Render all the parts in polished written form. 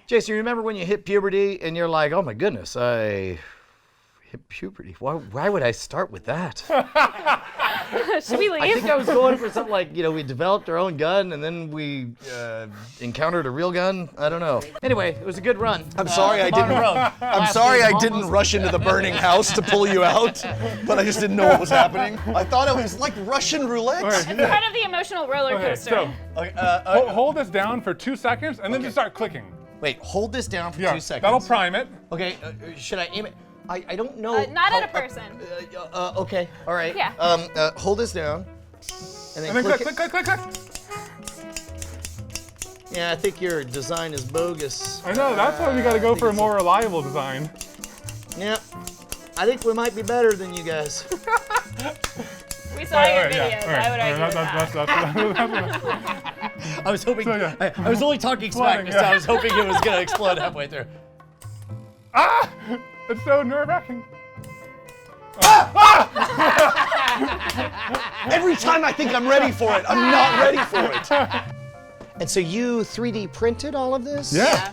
Jason, you remember when you hit puberty and you're like, oh my goodness, I hit puberty. Why would I start with that? Should we leave? I think I was going for something like, we developed our own gun and then we encountered a real gun. I don't know. Anyway, it was a good run. I'm sorry I didn't rush into the burning house to pull you out, but I just didn't know what was happening. I thought it was like Russian roulette. It's part of the emotional roller coaster. Hold this down for 2 seconds and then just start clicking. Wait, hold this down for 2 seconds. That'll prime it. Okay, should I aim it? I don't know. Not at a person. Okay, all right. Yeah. Hold this down. And then click. Yeah, I think your design is bogus. I know, that's why we gotta go for a more reliable design. Yeah, I think we might be better than you guys. We saw your videos. I would argue with that. I was hoping, So, I was only talking smack, Exploding, so I was hoping it was gonna explode halfway through. Ah! It's so nerve-wracking. Every time I think I'm ready for it, I'm not ready for it. And so you 3D printed all of this? Yeah.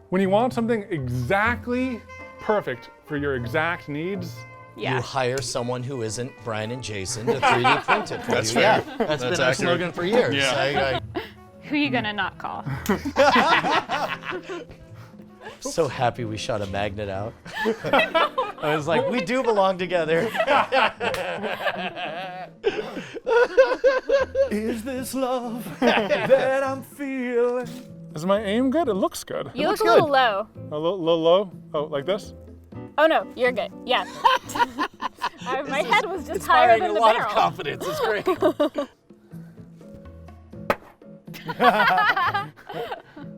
When you want something exactly perfect for your exact needs, You hire someone who isn't Brian and Jason to 3D print it for That's you. fair. Yeah, that's been our accurate. slogan for years. Yeah. Who are you gonna not call? So happy we shot a magnet out. I was like, we do belong together. Is this love that I'm feeling? is my aim good? It looks good. You look a little low. A little low? Oh, like this? Oh no, you're good. Yeah. My head was just higher than the a lot barrel. of confidence. It's great.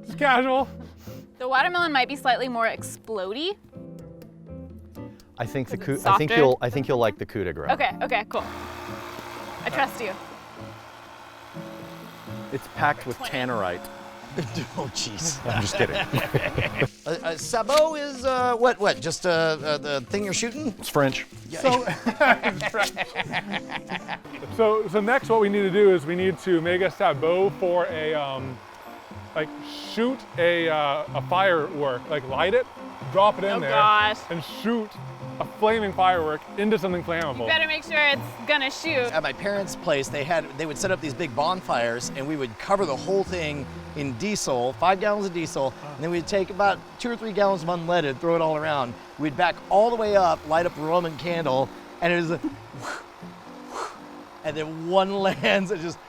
It's casual. The watermelon might be slightly more explodey. I think the Is it I think softer? you'll like the coup de grace. Okay, cool. I trust you. It's packed with tannerite. Oh, jeez. I'm just kidding. Sabot is what? Just the thing you're shooting? It's French. So next what we need to do is we need to make a sabot for a like shoot a firework, like light it, drop it in there, gosh. and shoot a flaming firework into something flammable. You better make sure it's gonna shoot. At my parents' place, they would set up these big bonfires, and we would cover the whole thing in diesel, 5 gallons of diesel, and then we'd take about 2 or 3 gallons of unleaded, throw it all around. We'd back all the way up, light up a Roman candle, and it was a and then one lands and just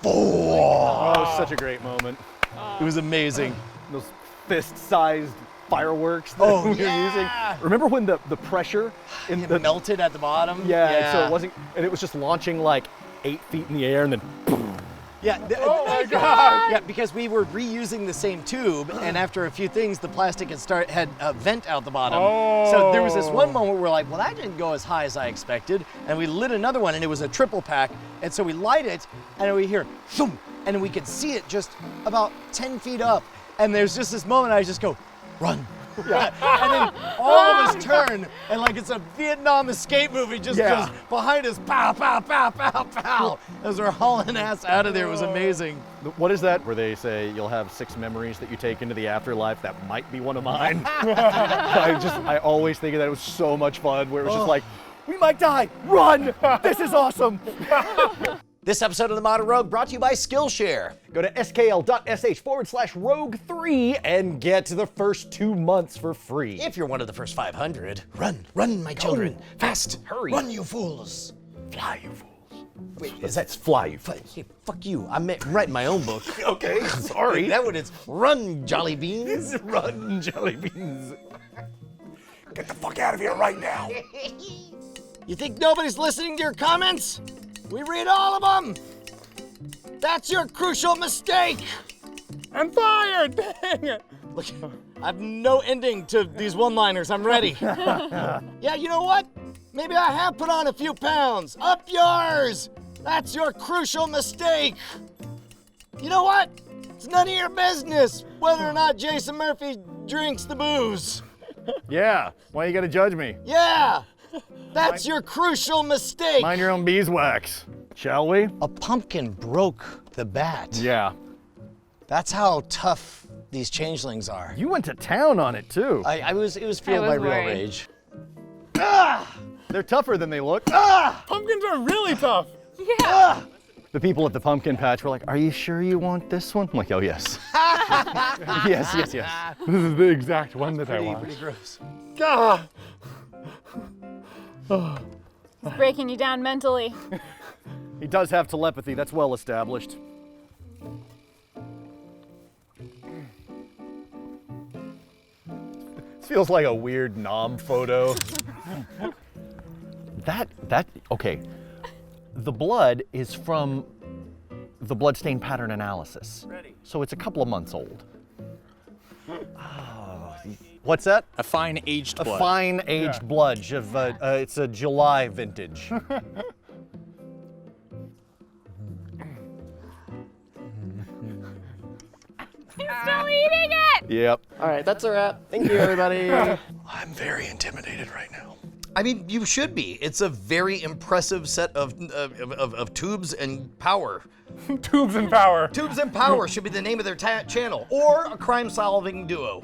Oh, it was such a great moment. it was amazing. Those fist-sized fireworks that we were using. Remember when the pressure in It melted at the bottom. so it wasn't, and it was just launching like 8 feet in the air and then Oh my God! Yeah, because we were reusing the same tube, and after a few things, the plastic had a vent out the bottom. So there was this one moment where we're like, well, that didn't go as high as I expected, and we lit another one, and it was a triple pack, and so we light it, and we hear, thump, and we could see it just about 10 feet up, and there's just this moment I just go, run. Yeah. And then all of us turn, and like it's a Vietnam escape movie, just behind us, pow, pow, pow, pow, pow, as we're hauling ass out of there. It was amazing. what is that? Where they say you'll have 6 memories that you take into the afterlife. That might be one of mine. I always think of that. It was so much fun. Where it was just like, we might die. Run! This is awesome. This episode of The Modern Rogue brought to you by Skillshare. Go to skl.sh/rogue3 and get the first 2 months for free. If you're one of the first 500, run, my children, fast, hurry, run, you fools, fly, you fools. Wait, That's fly, you fools. Hey, fuck you. I'm writing my own book. Okay, sorry. That one is run, Jolly Beans. Run, jelly beans. Get the fuck out of here right now. You think nobody's listening to your comments? We read all of them. That's your crucial mistake. I'm fired! Dang it! Look, I have no ending to these one-liners. I'm ready. Yeah, you know what? Maybe I have put on a few pounds. Up yours! That's your crucial mistake. You know what? It's none of your business whether or not Jason Murphy drinks the booze. Yeah, why you gotta judge me? Yeah, that's your crucial mistake. Mind your own beeswax. Shall we? A pumpkin broke the bat. Yeah. That's how tough these changelings are. You went to town on it too. It was fueled by real worried. rage. They're tougher than they look. Pumpkins are really tough. Yeah. The people at the pumpkin patch were like, "Are you sure you want this one?" I'm like, "Oh yes." Yes. This is the exact one that I want. Pretty gross. Ah. It's breaking you down mentally. He does have telepathy, that's well established. This feels like a weird nom photo. Okay. The blood is from the bloodstain pattern analysis. Ready. So it's a couple of months old. What's that? A fine aged A blood. fine aged blood of it's a July vintage. He's still eating it. Yep. All right, that's a wrap. Thank you, everybody. I'm very intimidated right now. I mean, you should be. It's a very impressive set of tubes and power. Tubes and power. Tubes and Power should be the name of their channel, or a crime-solving duo.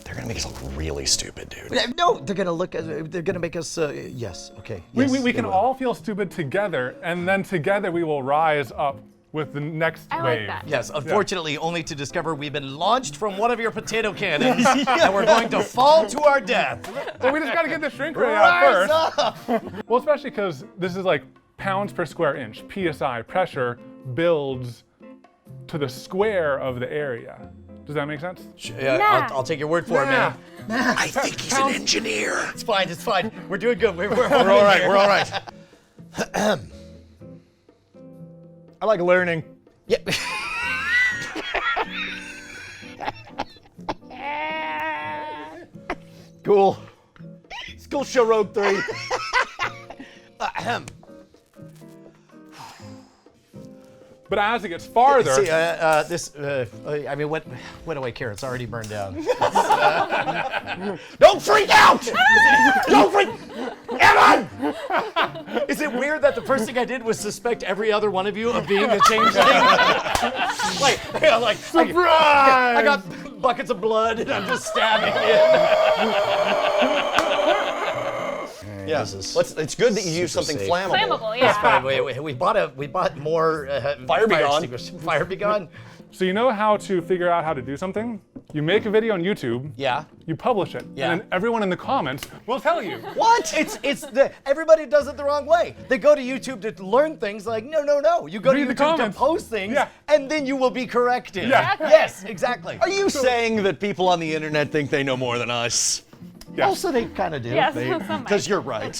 They're gonna make us look really stupid, dude. No, they're gonna make us. Yes, okay. We Yes, can they will. all feel stupid together, and then together we will rise up with the next I wave. like that. Yes, unfortunately, only to discover we've been launched from one of your potato cannons, and we're going to fall to our death. Well, we just gotta get the shrink ray out Rise first. up! Well, especially because this is like pounds per square inch. PSI, pressure, builds to the square of the area. Does that make sense? Yeah, Nah. I'll take your word for it, man. I think he's an engineer. It's fine. It's fine. We're doing good. We're We're all right. We're all right. I like learning. Yeah. Cool. School show Rogue 3. But as it gets farther, See, I mean, what do I care? It's already burned down. Don't freak out! Don't freak! Evan! Is it weird that the first thing I did was suspect every other one of you of being the changeling? like, surprise! I got buckets of blood and I'm just stabbing it. Yeah, it's good that you use something safe. flammable. Flammable, yeah. Fine, wait, we bought more Fire Begone. extinguishers. Fire Begone? so you know how to figure out how to do something? You make a video on YouTube, Yeah. you publish it, Yeah. and then everyone in the comments will tell you. What? Everybody does it the wrong way. They go to YouTube to learn things like, no. You go Read to the YouTube to comments. post things, Yeah. and then you will be corrected. Yeah. Yes, exactly. Are you saying that people on the internet think they know more than us? Yes. Also, they kind of do. Yes, some Because might. you're right.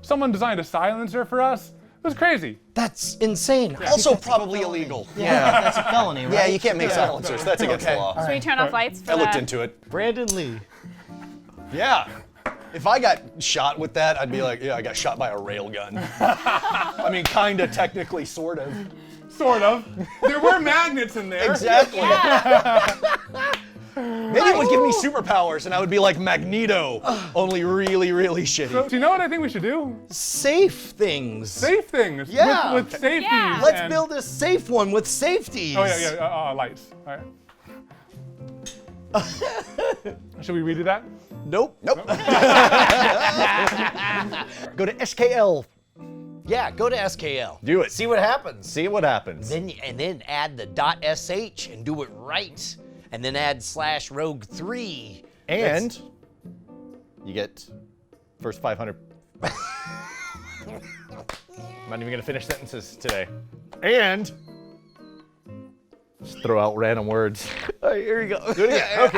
Someone designed a silencer for us. It was crazy. That's insane. Also probably illegal. Yeah, that's a felony, right? Yeah, you can't make silencers. That's against the law. Should we turn off lights for I looked that? into it. Brandon Lee. Yeah. If I got shot with that, I'd be like, yeah, I got shot by a railgun. I mean, kind of, technically, sort of. Sort of. There were magnets in there. Exactly. Yeah. Maybe it would give me superpowers and I would be like Magneto, only really, really shitty. So, do you know what I think we should do? Safe things. Safe things. Yeah. With safeties. Yeah. Let's and- build a safe one with safeties. Oh, yeah. Lights. All right. Should we redo that? Nope. Go to SKL. Yeah, go to SKL. Do it. See what happens. See what happens. Then add the .sh and do it right. And then add /rogue3. And you get first 500. I'm not even gonna finish sentences today. And just throw out random words. All right, here we go. Do it again.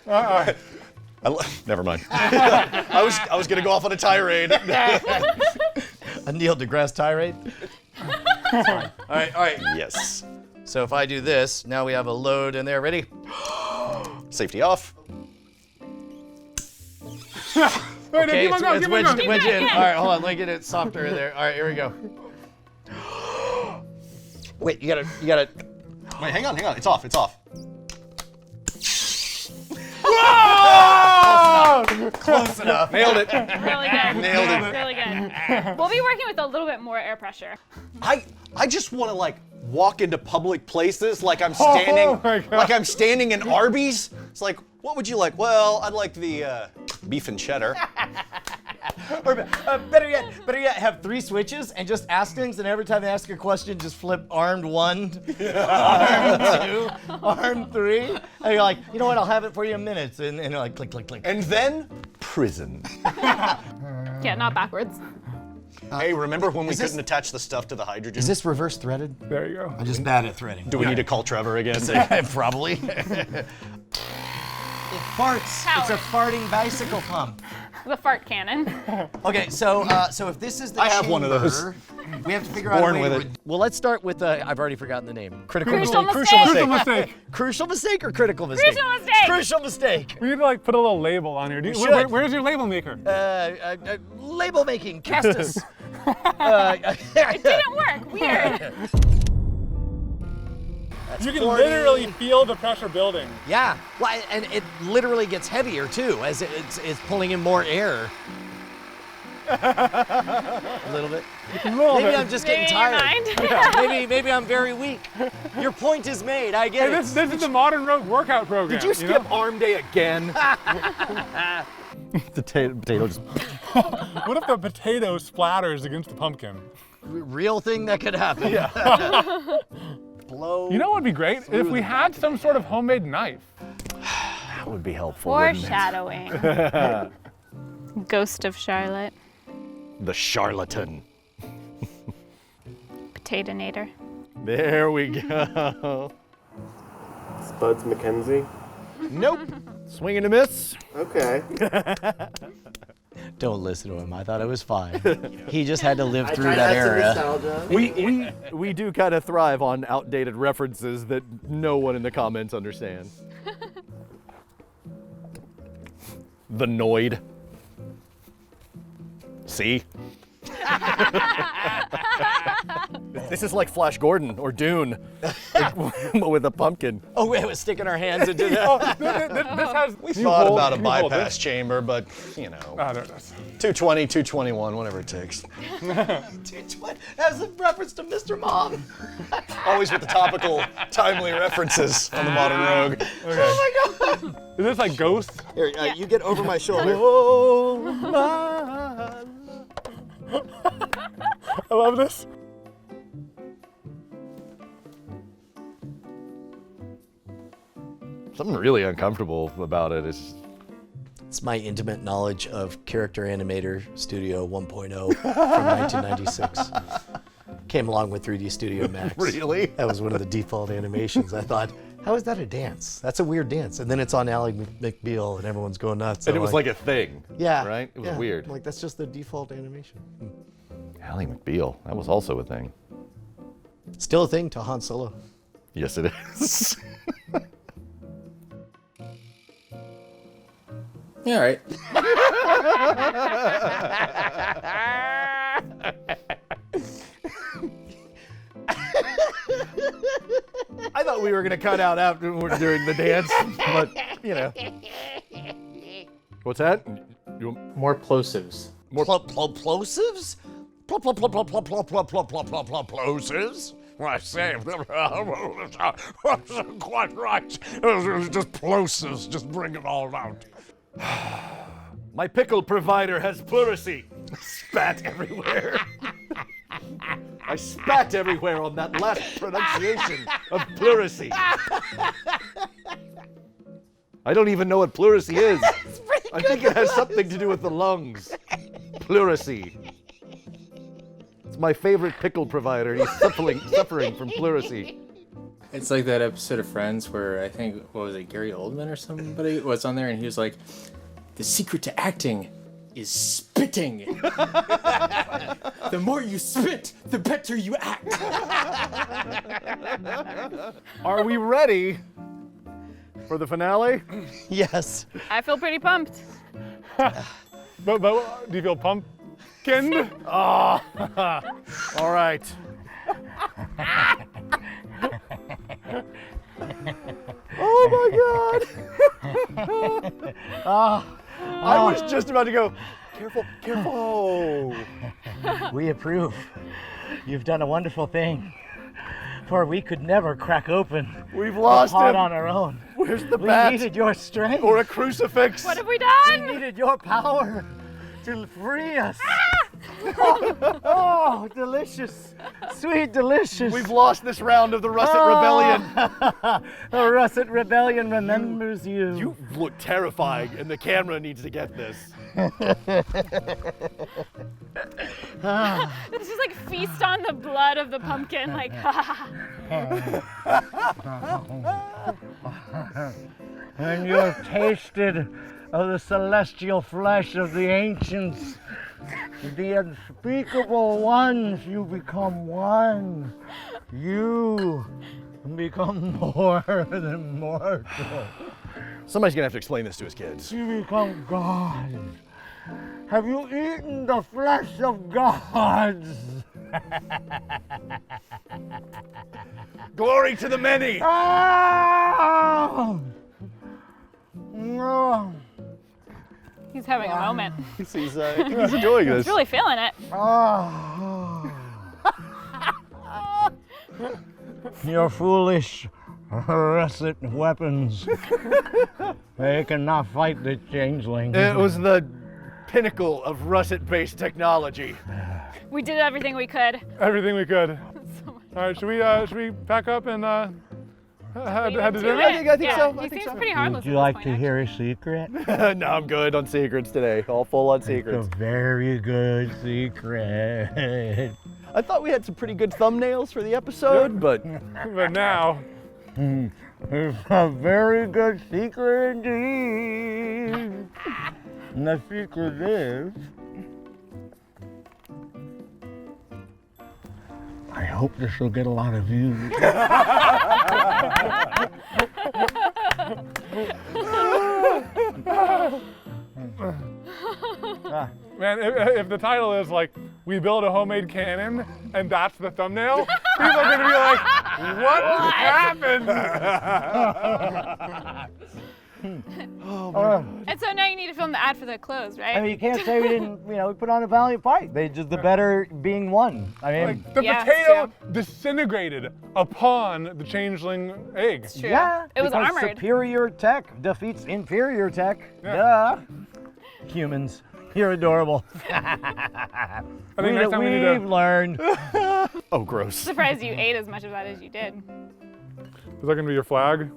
Okay. Never mind. I was gonna go off on a tirade. A Neil deGrasse tirade. All right. Yes. So if I do this, now we have a load in there. Ready? Safety off. Wait, Okay, keep on going, it's keep on going. wedged in. All right, hold on. Let me get it softer in there. All right, here we go. Wait, you gotta. Wait, hang on. It's off. Whoa! down. Close enough. Nailed it. Really good. Nailed it. Really good. We'll be working with a little bit more air pressure. I just want to like walk into public places like I'm standing my God. like I'm standing in Arby's. It's like, what would you like? Well, I'd like the beef and cheddar. Or better yet, have 3 switches and just ask things, and every time they ask a question, just flip armed 1, armed 2, armed 3, and you're like, you know what? I'll have it for you in minutes, and you're like, click, click, click. And then prison. Yeah, not backwards. Hey, remember when we is this- couldn't attach the stuff to the hydrogen? Is this reverse threaded? There you go. I'm just bad at threading. Do we need to call Trevor again? Probably. It farts. It's a farting bicycle pump. The fart cannon. Okay, so if this is the I have one of those. chamber, we have to figure out Born a way with to... it. Well, let's start with, I've already forgotten the name. Crucial Crucial mistake. Mistake. Crucial mistake or critical mistake? Crucial mistake. Crucial mistake. We need to like put a little label on here. should. Where's your label maker? Label making, Castus. It didn't work. Weird. You can literally feel the pressure building. Yeah, well, and it literally gets heavier too as it's pulling in more air. A little bit. Maybe I'm just getting tired. Maybe I'm very weak. Your point is made. I get Hey, it. this is the Modern Rogue workout program. Did you skip arm day again? The potato just. What if the potato splatters against the pumpkin? Real thing that could happen. Yeah. Blow. You know what would be great? If we had some sort of homemade knife. That would be helpful. wouldn't it? Foreshadowing. Ghost of Charlotte. The charlatan. Potatonator. There we go. Spuds McKenzie. Nope. Swing and a miss. Okay. Don't listen to him. I thought it was fine. He just had to live through I that had some era. nostalgia. We do kind of thrive on outdated references that no one in the comments understands. The Noid. See? This is like Flash Gordon or Dune, but with a pumpkin. Oh, wait, we're sticking our hands into that. This has. We thought about a bypass chamber, but you know, Oh, there it is. 220, 221, whatever it takes. As a reference to Mr. Mom. Always with the topical, timely references on the Modern Rogue. Oh my God. Is this like Ghost? Here, you get over my shoulder. Oh, my. I love this. Something really uncomfortable about it is It's my intimate knowledge of Character Animator Studio 1.0 from 1996. Came along with 3D Studio Max. really. That was one of the default animations. I thought, how is that a dance? That's a weird dance. And then it's on Ally McBeal and everyone's going nuts. And it I'm was like a thing. yeah, Right? It was yeah. weird. I'm like, that's just the default animation. Ally McBeal. That was also a thing. Still a thing to Han Solo. Yes, it is. Yeah, all right. I thought we were gonna cut out after we're doing the dance, but you know. What's that? More plosives. Plosives? Plosives? I say, quite right. Just plosives, just bring it all out. My pickle provider has pleurisy. Spat everywhere. I spat everywhere on that last pronunciation of pleurisy. I don't even know what pleurisy is. I think it has something to do with the lungs. Pleurisy. It's my favorite pickle provider. He's suffering from pleurisy. It's like that episode of Friends where I think, what was it, Gary Oldman or somebody was on there, and he was like, the secret to acting is spitting. The more you spit, the better you act. Are we ready for the finale? Yes. I feel pretty pumped. But do you feel pumpkin? All right. Oh my God. I was just about to go, careful, careful. We approve. You've done a wonderful thing. For we could never crack open We've the lost pot him. on our own. Where's the We bat? needed your strength. Or a crucifix. What have we We done? needed your power to free us. Oh, delicious. Sweet, delicious. We've lost this round of the Russet Rebellion. The Russet Rebellion remembers you. You look terrifying, and the camera needs to get this. This is like feast on the blood of the pumpkin. Like, And you have tasted of the celestial flesh of the ancients. The unspeakable ones, you become one. You become more than mortal. Somebody's gonna have to explain this to his kids. You become God. Have you eaten the flesh of gods? Glory to the many! Ah! No. he's having a moment. He's enjoying this. He's really feeling it. Ah. Your foolish russet weapons. They cannot fight the changeling. It was the pinnacle of russet-based technology. We did everything we could. Everything we could. All right, should we pack up and head to dinner? I think yeah, so. He I think seems so. pretty harmless. Would you at like this to point, hear a secret? No, I'm good on secrets today. All full on It's secrets. a very good secret. I thought we had some pretty good thumbnails for the episode, but But now, It's a very good secret indeed. And the secret is, I hope this will get a lot of views. man, if the title is like, we build a homemade cannon, and that's the thumbnail, people are gonna be like, what happened? And so now you need to film the ad for the clothes, right? I mean, you can't say we didn't, we put on a valiant fight. They just, the better being won. I mean, Like, the Yeah, potato it's disintegrated upon the changeling egg. It's true. yeah, It was because armored. superior tech defeats inferior tech. Yeah. Duh. Humans, you're adorable. I think next time we need We've to, learned. oh, gross. Surprised you ate as much of that as you did. is that gonna be your flag?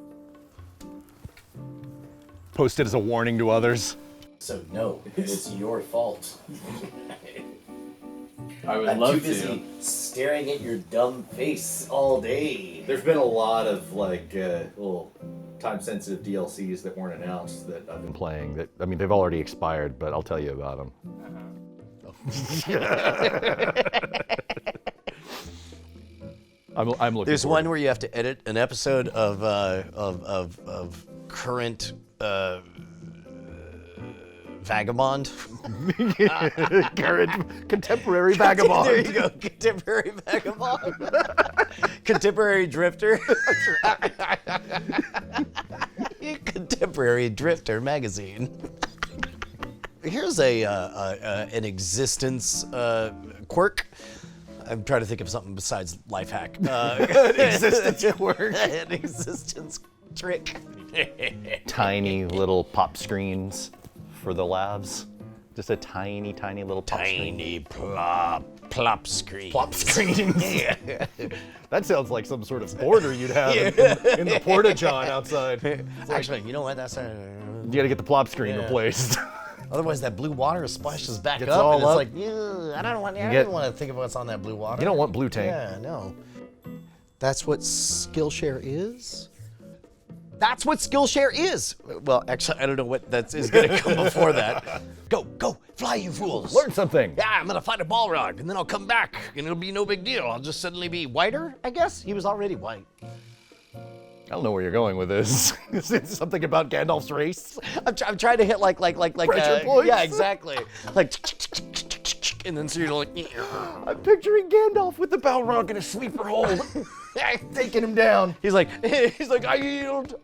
Posted as a warning to others. So no, it's your fault. I would I'm love too to. busy staring at your dumb face all day. There's been a lot of little time-sensitive DLCs that weren't announced that I've been playing. That I mean, they've already expired, but I'll tell you about them. I'm looking. There's forward. one where you have to edit an episode of current Vagabond. Current contemporary vagabond. There you go, contemporary vagabond. Contemporary drifter. Contemporary Drifter magazine. Here's an existence quirk. I'm trying to think of something besides life hack. An existence quirk. An existence trick. Tiny little pop screens for the labs. Just a tiny, tiny little pop screen. Tiny plop screen. Plop screens. Yeah. That sounds like some sort of border you'd have in the porta-john outside. Actually, you know what? That's You gotta get the plop screen Yeah. replaced. otherwise that blue water splashes back Gets up, all and it's up. like, yeah, I don't want to think of what's on that blue water. You don't want blue tank. Yeah, no. That's what Skillshare is? That's what Skillshare is! Well, actually, I don't know what that is going to come before that. Go, fly, you fools! Learn something. Yeah, I'm going to find a Balrog, and then I'll come back, and it'll be no big deal. I'll just suddenly be whiter, I guess? He was already white. I don't know where you're going with this. Is it something about Gandalf's race? I'm trying to hit like Pressure points? Yeah, exactly. Like, and then so you're like, I'm picturing Gandalf with the Balrog in a sleeper hold, taking him down. he's like, I yield.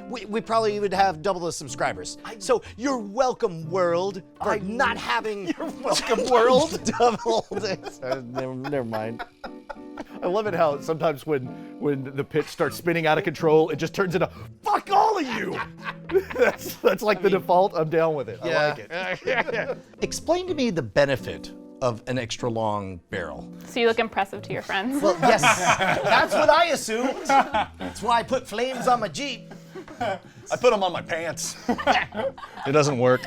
We probably would have double the subscribers. So you're welcome, world, for not having your welcome world doubled. Never mind. I love it how sometimes when the pitch starts spinning out of control, it just turns into fuck all of you. that's like the default. I'm down with it. I like it. Explain to me the benefit of an extra long barrel. So you look impressive to your friends. Well, yes, that's what I assumed. That's why I put flames on my Jeep. I put them on my pants. It doesn't work.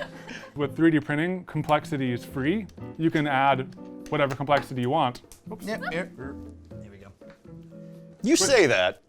With 3D printing, complexity is free. You can add whatever complexity you want. Yep, here we go. You say that.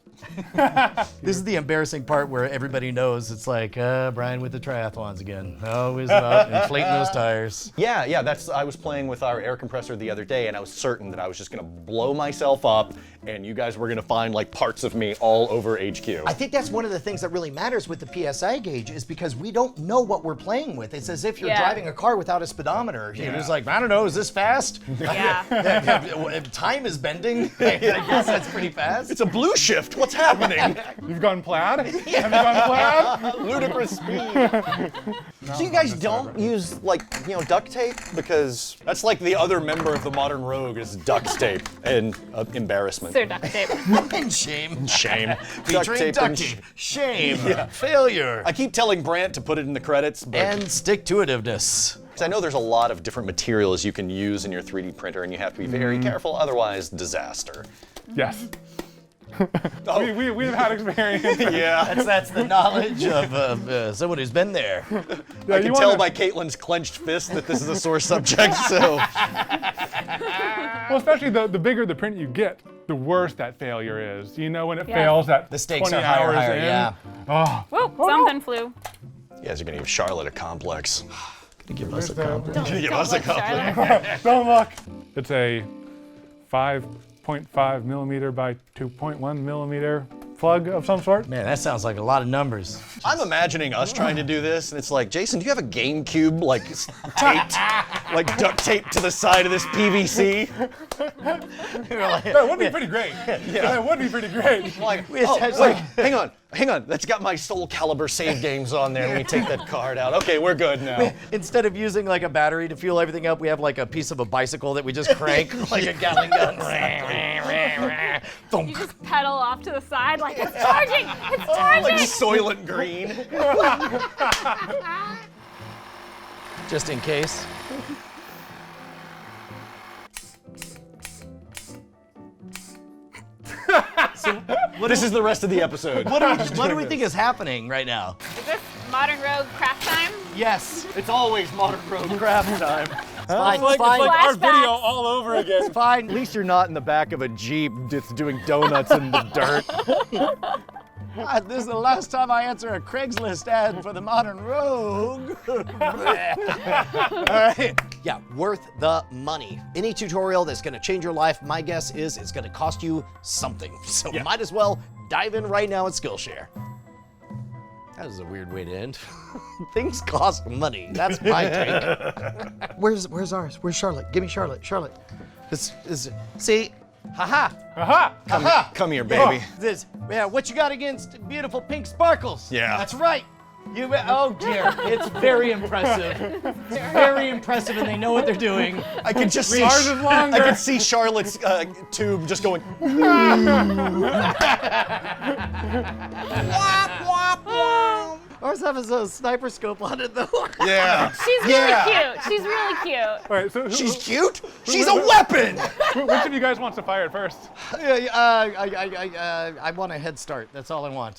This is the embarrassing part where everybody knows it's like, Brian with the triathlons again. Always about inflating those tires. Yeah, I was playing with our air compressor the other day and I was certain that I was just gonna blow myself up and you guys were gonna find like parts of me all over HQ. I think that's one of the things that really matters with the PSI gauge is because we don't know what we're playing with. It's as if you're driving a car without a speedometer. You're just like, I don't know, is this fast? Yeah. Time is bending. I guess that's pretty fast. It's a blue shift, what's happening? You've gone plaid? Have you gone plaid? Ludicrous speed. So you guys don't use duct tape? Because that's like the other member of the modern rogue is duct tape and embarrassment. So duct tape. And shame. Shame. Featuring duct tape. Shame. Failure. I keep telling Brant to put it in the credits, but And stick-to-itiveness. I know there's a lot of different materials you can use in your 3D printer and you have to be very careful, otherwise disaster. Yes. Oh. We've had experience. Yeah. That's the knowledge of someone who's been there. I can tell by Caitlin's clenched fist that this is a sore subject, so. Well, especially the bigger the print you get, the worse that failure is. You know when it fails at The stakes 20 are higher, hours higher, in? yeah. Oh, Whoop, something flew. You guys are gonna give Charlotte a complex. Give us a compliment. Give us a Look, compliment. Charlotte. don't look. It's a 5.5 millimeter by 2.1 millimeter plug of some sort. Man, that sounds like a lot of numbers. I'm imagining us trying to do this, and it's like, Jason, do you have a GameCube taped, like duct taped to the side of this PVC? That would be pretty great. That would be pretty great. Like, oh, wait, hang on. That's got my Soul Calibur save games on there. Let me take that card out. Okay, we're good now. Instead of using like a battery to fuel everything up, we have like a piece of a bicycle that we just crank like a Gatling gun. You just pedal off to the side like it's charging! It's charging! Like Soylent Green. Just in case. This is the rest of the episode. What do we think is happening right now? Is this Modern Rogue craft time? Yes. It's always Modern Rogue craft time. Fine, It's like our Flashbacks. video all over again. It's fine. At least you're not in the back of a Jeep just doing donuts in the dirt. This is the last time I answer a Craigslist ad for the Modern Rogue. All right. Yeah, worth the money. Any tutorial that's gonna change your life, my guess is it's gonna cost you something. So might as well dive in right now at Skillshare. That was a weird way to end. Things cost money. That's my take. Where's ours? Where's Charlotte? Give me Charlotte. Charlotte. See? Haha. Aha! Come here, baby. What you got against beautiful pink sparkles? Yeah. That's right. Oh dear, it's very impressive. It's very impressive, and they know what they're doing. I can just see. Ours is longer. I can see Charlotte's tube just going. Ours has a sniper scope on it, though. Yeah. She's really cute. She's really cute. All right, so She's cute. She's a weapon. which of you guys wants to fire it first? I want a head start. That's all I want.